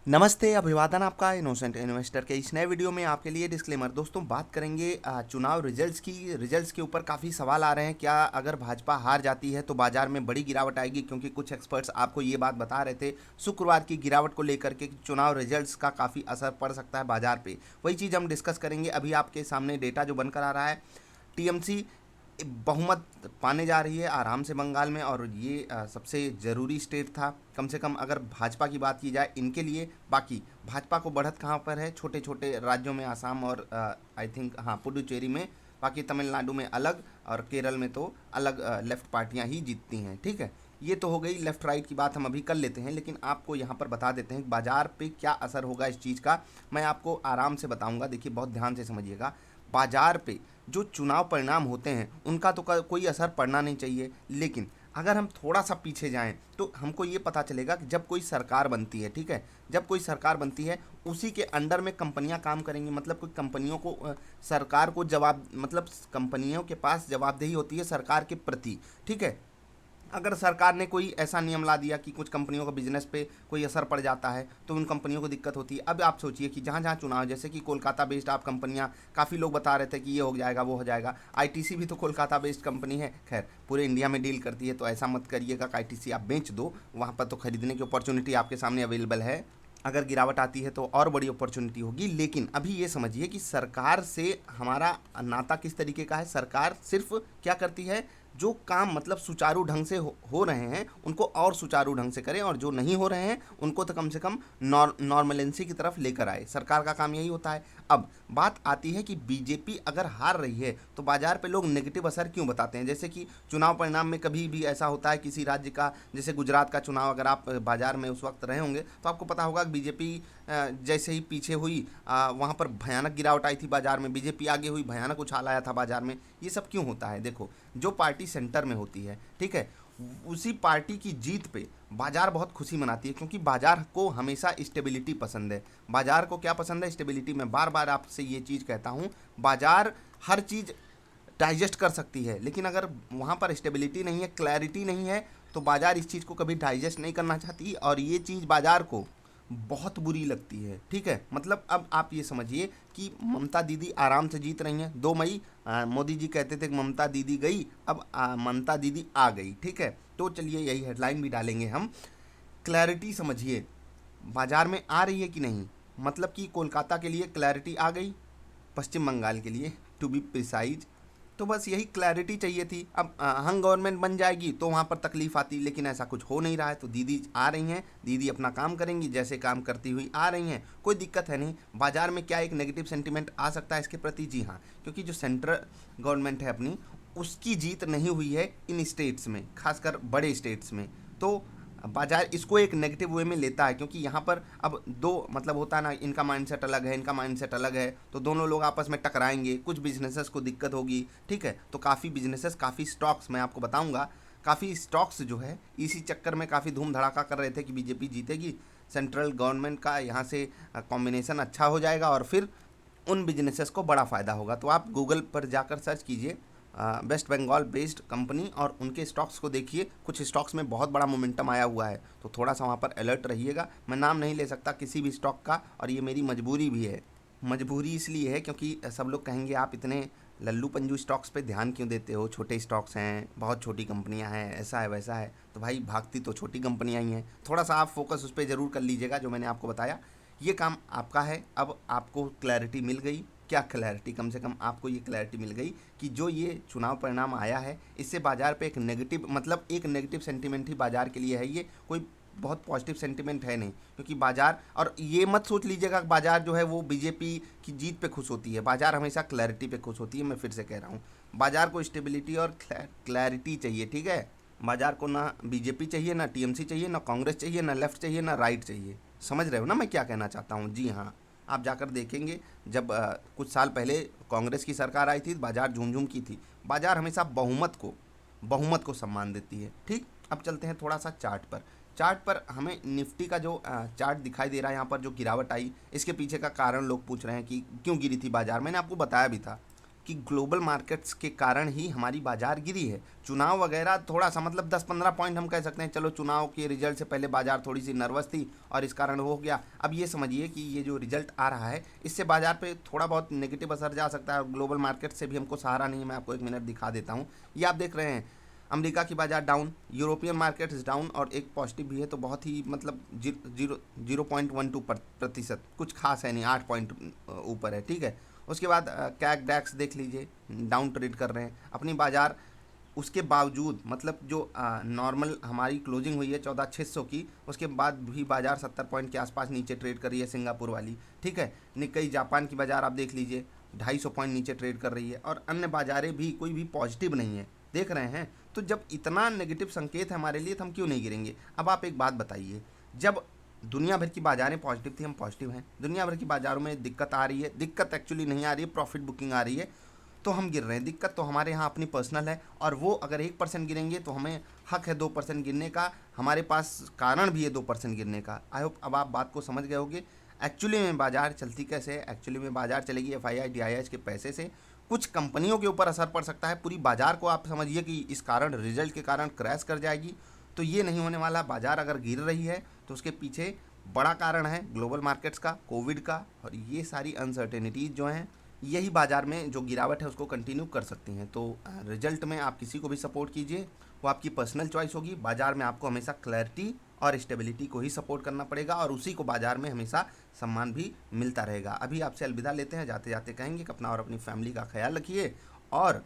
नमस्ते, अभिवादन आपका इनोसेंट इन्वेस्टर के इस नए वीडियो में आपके लिए डिस्क्लेमर। दोस्तों, बात करेंगे चुनाव रिजल्ट्स की। रिजल्ट्स के ऊपर काफ़ी सवाल आ रहे हैं। क्या अगर भाजपा हार जाती है तो बाजार में बड़ी गिरावट आएगी? क्योंकि कुछ एक्सपर्ट्स आपको ये बात बता रहे थे शुक्रवार की गिरावट को लेकर के कि चुनाव रिजल्ट्स का काफ़ी असर पड़ सकता है बाजार पे। वही चीज़ हम डिस्कस करेंगे। अभी आपके सामने डेटा जो बनकर आ रहा है, टीएमसी बहुमत पाने जा रही है आराम से बंगाल में, और ये सबसे ज़रूरी स्टेट था कम से कम अगर भाजपा की बात की जाए इनके लिए। बाकी भाजपा को बढ़त कहाँ पर है? छोटे छोटे राज्यों में, आसाम और आई थिंक हाँ पुडुचेरी में। बाकी तमिलनाडु में अलग, और केरल में तो अलग लेफ्ट पार्टियां ही जीतती हैं। ठीक है, ये तो हो गई लेफ्ट राइट की बात, हम अभी कर लेते हैं। लेकिन आपको यहाँ पर बता देते हैं बाजार पे क्या असर होगा इस चीज़ का। मैं आपको आराम से बताऊंगा, देखिए बहुत ध्यान से समझिएगा। बाजार पे जो चुनाव परिणाम होते हैं उनका तो कोई असर पड़ना नहीं चाहिए, लेकिन अगर हम थोड़ा सा पीछे जाएं तो हमको ये पता चलेगा कि जब कोई सरकार बनती है, ठीक है, जब कोई सरकार बनती है उसी के अंडर में कंपनियां काम करेंगी। मतलब कोई कंपनियों को सरकार को जवाब, मतलब कंपनियों के पास जवाबदेही होती है सरकार के प्रति। ठीक है, अगर सरकार ने कोई ऐसा नियम ला दिया कि कुछ कंपनियों का बिजनेस पे कोई असर पड़ जाता है तो उन कंपनियों को दिक्कत होती है। अब आप सोचिए कि जहाँ जहाँ चुनाव, जैसे कि कोलकाता बेस्ड आप कंपनियाँ, काफ़ी लोग बता रहे थे कि ये हो जाएगा वो हो जाएगा। आईटीसी भी तो कोलकाता बेस्ड कंपनी है, खैर पूरे इंडिया में डील करती है, तो ऐसा मत करिएगा कि आईटीसी आप बेच दो, वहाँ पर तो खरीदने की अपॉर्चुनिटी आपके सामने अवेलेबल है। अगर गिरावट आती है तो और बड़ी अपॉर्चुनिटी होगी। लेकिन अभी ये समझिए कि सरकार से हमारा नाता किस तरीके का है। सरकार सिर्फ क्या करती है, जो काम मतलब सुचारू ढंग से हो रहे हैं उनको और सुचारू ढंग से करें, और जो नहीं हो रहे हैं उनको तो कम से कम नॉर्मलेंसी की तरफ लेकर आए। सरकार का काम यही होता है। अब बात आती है कि बीजेपी अगर हार रही है तो बाजार पे लोग नेगेटिव असर क्यों बताते हैं? जैसे कि चुनाव परिणाम में कभी भी ऐसा होता है किसी राज्य का, जैसे गुजरात का चुनाव, अगर आप बाजार में उस वक्त रहे होंगे तो आपको पता होगा कि बीजेपी जैसे ही पीछे हुई वहाँ पर भयानक गिरावट आई थी बाजार में, बीजेपी आगे हुई, भयानक उछाल आया था बाजार में। ये सब क्यों होता है? देखो, जो पार्टी सेंटर में होती है, ठीक है, उसी पार्टी की जीत पे बाजार बहुत खुशी मनाती है, क्योंकि बाजार को हमेशा स्टेबिलिटी पसंद है। बाजार को क्या पसंद है? स्टेबिलिटी। मैं बार बार आपसे ये चीज़ कहता हूँ, बाजार हर चीज़ डाइजेस्ट कर सकती है, लेकिन अगर वहाँ पर स्टेबिलिटी नहीं है, क्लैरिटी नहीं है, तो बाजार इस चीज़ को कभी डाइजेस्ट नहीं करना चाहती, और ये चीज़ बाजार को बहुत बुरी लगती है। ठीक है, मतलब अब आप ये समझिए कि ममता दीदी आराम से जीत रही हैं। 2 मई मोदी जी कहते थे कि ममता दीदी गई, अब ममता दीदी आ गई। ठीक है, तो चलिए यही हेडलाइन भी डालेंगे हम। क्लैरिटी समझिए बाजार में आ रही है कि नहीं, मतलब कि कोलकाता के लिए क्लैरिटी आ गई, पश्चिम बंगाल के लिए टू बी प्रिसाइज। तो बस यही क्लैरिटी चाहिए थी। अब हम गवर्नमेंट बन जाएगी तो वहाँ पर तकलीफ आती, लेकिन ऐसा कुछ हो नहीं रहा है। तो दीदी आ रही हैं, दीदी अपना काम करेंगी, जैसे काम करती हुई आ रही हैं, कोई दिक्कत है नहीं। बाजार में क्या एक नेगेटिव सेंटिमेंट आ सकता है इसके प्रति? जी हाँ, क्योंकि जो सेंट्रल गवर्नमेंट है अपनी, उसकी जीत नहीं हुई है इन स्टेट्स में, खासकर बड़े स्टेट्स में। तो बाजार इसको एक नेगेटिव वे में लेता है, क्योंकि यहाँ पर अब दो मतलब होता है ना, इनका माइंडसेट अलग है, इनका माइंडसेट अलग है, तो दोनों लोग आपस में टकराएंगे, कुछ बिजनेसेस को दिक्कत होगी। ठीक है, तो काफ़ी बिजनेसेस, काफ़ी स्टॉक्स, मैं आपको बताऊंगा, काफ़ी स्टॉक्स जो है इसी चक्कर में काफ़ी धूम धड़ाका कर रहे थे कि बीजेपी जीतेगी, सेंट्रल गवर्नमेंट का यहाँ से कॉम्बिनेशन अच्छा हो जाएगा और फिर उन बिजनेसेस को बड़ा फ़ायदा होगा। तो आप गूगल पर जाकर सर्च कीजिए वेस्ट बंगाल बेस्ड कंपनी, और उनके स्टॉक्स को देखिए। कुछ स्टॉक्स में बहुत बड़ा मोमेंटम आया हुआ है, तो थोड़ा सा वहाँ पर अलर्ट रहिएगा। मैं नाम नहीं ले सकता किसी भी स्टॉक का, और ये मेरी मजबूरी भी है। मजबूरी इसलिए है क्योंकि सब लोग कहेंगे आप इतने लल्लू पंजू स्टॉक्स पे ध्यान क्यों देते हो, छोटे स्टॉक्स हैं, बहुत छोटी कंपनियां हैं, ऐसा है वैसा है। तो भाई भागती तो छोटी कंपनियां ही हैं, थोड़ा सा आप फोकस उस पर ज़रूर कर लीजिएगा जो मैंने आपको बताया। ये काम आपका है। अब आपको क्लैरिटी मिल गई। क्या क्लैरिटी? कम से कम आपको ये क्लैरिटी मिल गई कि जो ये चुनाव परिणाम आया है इससे बाजार पे एक नेगेटिव, मतलब एक नेगेटिव सेंटीमेंट ही बाजार के लिए है, ये कोई बहुत पॉजिटिव सेंटीमेंट है नहीं। क्योंकि बाजार, और ये मत सोच लीजिएगा कि बाजार जो है वो बीजेपी की जीत पे खुश होती है, बाजार हमेशा क्लैरिटी पे खुश होती है। मैं फिर से कह रहा हूँ, बाजार को स्टेबिलिटी और क्लैरिटी चाहिए। ठीक है, बाजार को ना बीजेपी चाहिए, ना टीएमसी चाहिए, ना कांग्रेस चाहिए, ना लेफ्ट चाहिए, ना राइट चाहिए। समझ रहे हो ना मैं क्या कहना चाहता हूँ? जी हाँ, आप जाकर देखेंगे, जब कुछ साल पहले कांग्रेस की सरकार आई थी, बाजार झूम झूम की थी। बाजार हमेशा बहुमत को सम्मान देती है। ठीक, अब चलते हैं थोड़ा सा चार्ट पर। चार्ट पर हमें निफ्टी का जो चार्ट दिखाई दे रहा है, यहाँ पर जो गिरावट आई, इसके पीछे का कारण लोग पूछ रहे हैं कि क्यों गिरी थी बाजार। मैंने आपको बताया भी था, कि ग्लोबल मार्केट्स के कारण ही हमारी बाजार गिरी है। चुनाव वगैरह थोड़ा सा मतलब 10-15 पॉइंट हम कह सकते हैं, चलो चुनाव के रिजल्ट से पहले बाजार थोड़ी सी नर्वस थी और इस कारण वो हो गया। अब ये समझिए कि ये जो रिजल्ट आ रहा है इससे बाजार पे थोड़ा बहुत नेगेटिव असर जा सकता है। ग्लोबल मार्केट से भी हमको सहारा नहीं है। मैं आपको 1 मिनट दिखा देता हूँ। ये आप देख रहे हैं अमेरिका की बाजार डाउन, यूरोपियन मार्केट डाउन और एक पॉजिटिव भी है, तो बहुत ही मतलब 0.12%, कुछ खास है नहीं, 8 पॉइंट ऊपर है, ठीक है। उसके बाद कैक डैक्स देख लीजिए, डाउन ट्रेड कर रहे हैं अपनी बाजार। उसके बावजूद मतलब जो नॉर्मल हमारी क्लोजिंग हुई है 14,600 की, उसके बाद भी बाजार 70 पॉइंट के आसपास नीचे ट्रेड कर रही है, सिंगापुर वाली, ठीक है। निक्केई जापान की बाजार आप देख लीजिए 250 पॉइंट नीचे ट्रेड कर रही है और अन्य बाजारें भी कोई भी पॉजिटिव नहीं है, देख रहे हैं। तो जब इतना नेगेटिव संकेत है हमारे लिए तो हम क्यों नहीं गिरेंगे। अब आप एक बात बताइए, जब दुनिया भर की बाजारें पॉजिटिव थी, हम पॉजिटिव हैं, दुनिया भर की बाजारों में दिक्कत आ रही है, दिक्कत एक्चुअली नहीं आ रही है, प्रॉफिट बुकिंग आ रही है, तो हम गिर रहे हैं। दिक्कत तो हमारे यहाँ अपनी पर्सनल है और वो अगर 1% गिरेंगे तो हमें हक है 2% गिरने का, हमारे पास कारण भी है 2% गिरने का। आई होप अब आप बात को समझ गए होंगे। एक्चुअली में बाजार चलती कैसे है, एक्चुअली में बाजार चलेगी FII DIH के पैसे से। कुछ कंपनियों के ऊपर असर पड़ सकता है, पूरी बाजार को आप समझिए कि इस कारण रिजल्ट के कारण क्रैश कर जाएगी, तो ये नहीं होने वाला। बाजार अगर गिर रही है तो उसके पीछे बड़ा कारण है ग्लोबल मार्केट्स का, कोविड का, और ये सारी अनसर्टेनिटीज़ जो हैं यही बाजार में जो गिरावट है उसको कंटिन्यू कर सकती हैं। तो रिजल्ट में आप किसी को भी सपोर्ट कीजिए, वो आपकी पर्सनल चॉइस होगी। बाजार में आपको हमेशा क्लैरिटी और स्टेबिलिटी को ही सपोर्ट करना पड़ेगा और उसी को बाजार में हमेशा सम्मान भी मिलता रहेगा। अभी आपसे अलविदा लेते हैं, जाते जाते कहेंगे कि अपना और अपनी फैमिली का ख्याल रखिए और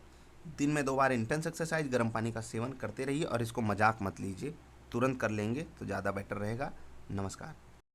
दिन में 2 बार इंटेंस एक्सरसाइज, गर्म पानी का सेवन करते रहिए और इसको मजाक मत लीजिए, तुरंत कर लेंगे तो ज़्यादा बेटर रहेगा। नमस्कार।